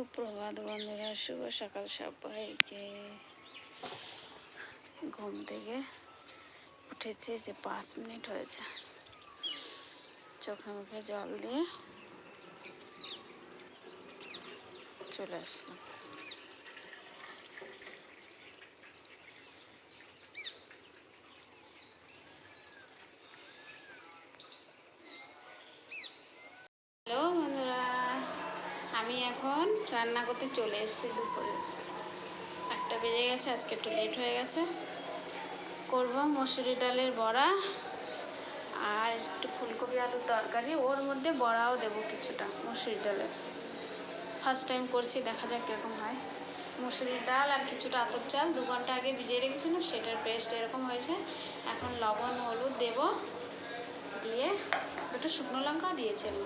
সুপ্রভাত বন্ধুরা, শুভ সকাল সবাইকে। ঘুম থেকে উঠেছি যে 5 মিনিট হয়েছে, চোখে মুখে জল দিয়ে চলে আসলাম। হ্যালো বন্ধুরা, আমি এখন রান্না করতে চলে এসেছি। দুপুরে 1টা বেজে গেছে, আজকে একটু লেট হয়ে গেছে। করব মসুরি ডালের বড়া আর একটু ফুলকপি আলুর তরকারি, ওর মধ্যে বড়াও দেবো কিছুটা মসুরি ডালের। ফার্স্ট টাইম করছি, দেখা যাক কীরকম হয়। মসুরির ডাল আর কিছুটা আতপ চাল 2 ঘন্টা আগে ভিজিয়ে রেখেছিলাম, সেটার পেস্ট এরকম হয়েছে। এখন লবণ হলুদ দেব, দিয়ে 2টো শুকনো লঙ্কাও দিয়েছিলাম,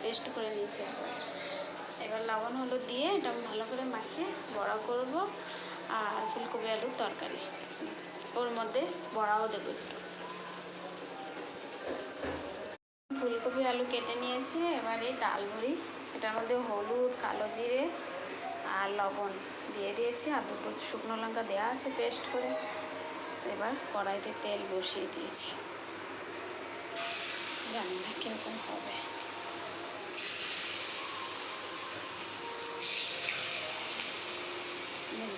পেস্ট করে নিয়েছি। এবার লবণ হলুদ দিয়ে এটা ভালো করে মাখিয়ে বড়া করব আর ফুলকপি আলুর তরকারি, ওর মধ্যে বড়াও দেবো একটু। ফুলকপি আলু কেটে নিয়েছি, এবার এই ডাল ভরি, এটার মধ্যে হলুদ, কালো জিরে আর লবণ দিয়ে দিয়েছি, আর 2টো শুকনো লঙ্কা দেওয়া আছে পেস্ট করে। এবার কড়াইতে তেল বসিয়ে দিয়েছি, জানি না কীরকম হবে।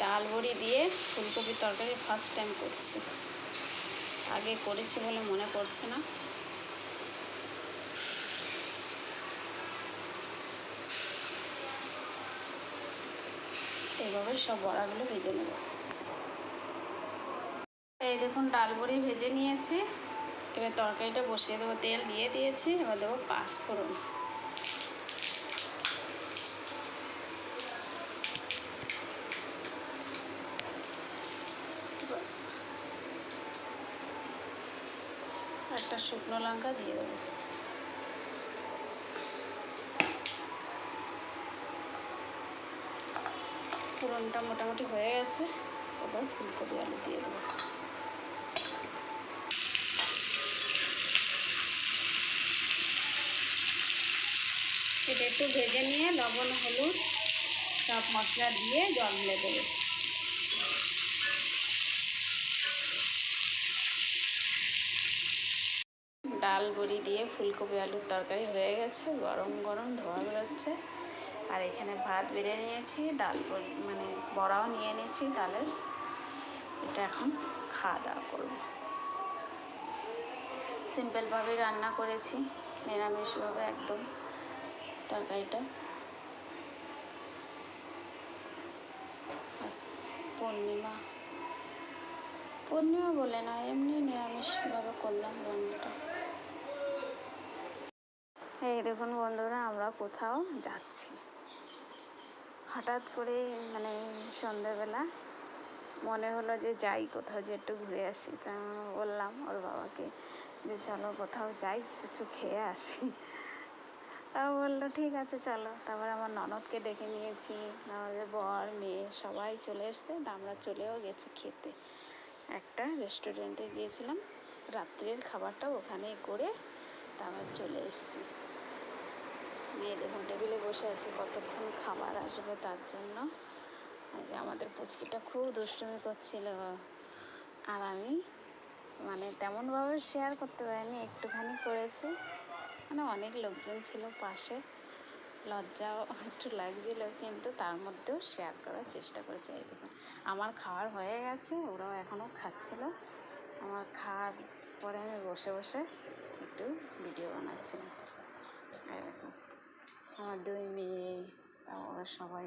ডাল বড়ি দিয়ে ফুলকপির তরকারি ফার্স্ট টাইম করছি, আগে করেছি বলে মনে পড়ছে না। এইভাবে সব বড়াগুলো ভেজে নেব। এই দেখুন ডাল বড়ি ভেজে নিয়েছি, এবার তরকারিটা বসিয়ে দেবো। তেল দিয়ে দিয়েছি, এবার দেবো 5 ফোড়ন। একটা শুকনো লঙ্কা দিয়ে দেবো। ফোড়নটা মোটামুটি হয়ে গেছে, এবার ফুলকপি আলু দিয়ে দেবো। এটা একটু ভেজে নিয়ে লবণ হলুদ সব মশলা দিয়ে জল ঢেলে দেবো। ডাল বড়ি দিয়ে ফুলকপি আলুর তরকারি হয়ে গেছে, গরম গরম ধোয়া বেরোচ্ছে। আর এখানে ভাত বেড়ে নিয়েছি, ডাল বড়ি মানে বড়াও নিয়ে নিয়েছি ডালের। এটা এখন খাওয়া দাওয়া করবো। সিম্পলভাবে রান্না করেছি, নিরামিষভাবে একদম তরকারিটা। পূর্ণিমা বলে না, এমনি নিরামিষভাবে করলাম রান্নাটা। এই দেখুন বন্ধুরা, আমরা কোথাও যাচ্ছি হঠাৎ করে, মানে সন্ধ্যাবেলা মনে হলো যে যাই কোথাও, যে একটু ঘুরে আসি। তা বললাম ওর বাবাকে যে চলো কোথাও যাই, কিছু খেয়ে আসি। তাও বললো ঠিক আছে চলো। তারপরে আমার ননদকে ডেকে নিয়েছি, আমাদের বর মেয়ে সবাই চলে এসছে, আমরা চলেও গেছি খেতে। একটা রেস্টুরেন্টে গিয়েছিলাম, রাত্রের খাবারটা ওখানেই করে তারপর চলে এসেছি। মেয়ে দেখুন টেবিলে বসে আছে, কতক্ষণ খাবার আসবে তার জন্য। আমাদের পুচকিটা খুব দুষ্টুমি করছিল, আর আমি মানে তেমনভাবে শেয়ার করতে পারিনি, একটুখানি করেছি। মানে অনেক লোকজন ছিল পাশে, লজ্জাও একটু লাগছিল, কিন্তু তার মধ্যেও শেয়ার করার চেষ্টা করেছি। এই দেখুন আমার খাওয়ার হয়ে গেছে, ওরাও এখনও খাচ্ছিল। আমার খাওয়ার পরে আমি বসে বসে একটু ভিডিও বানাচ্ছিলাম। এই দেখুন আমার 2 মেয়ে, ওরা সবাই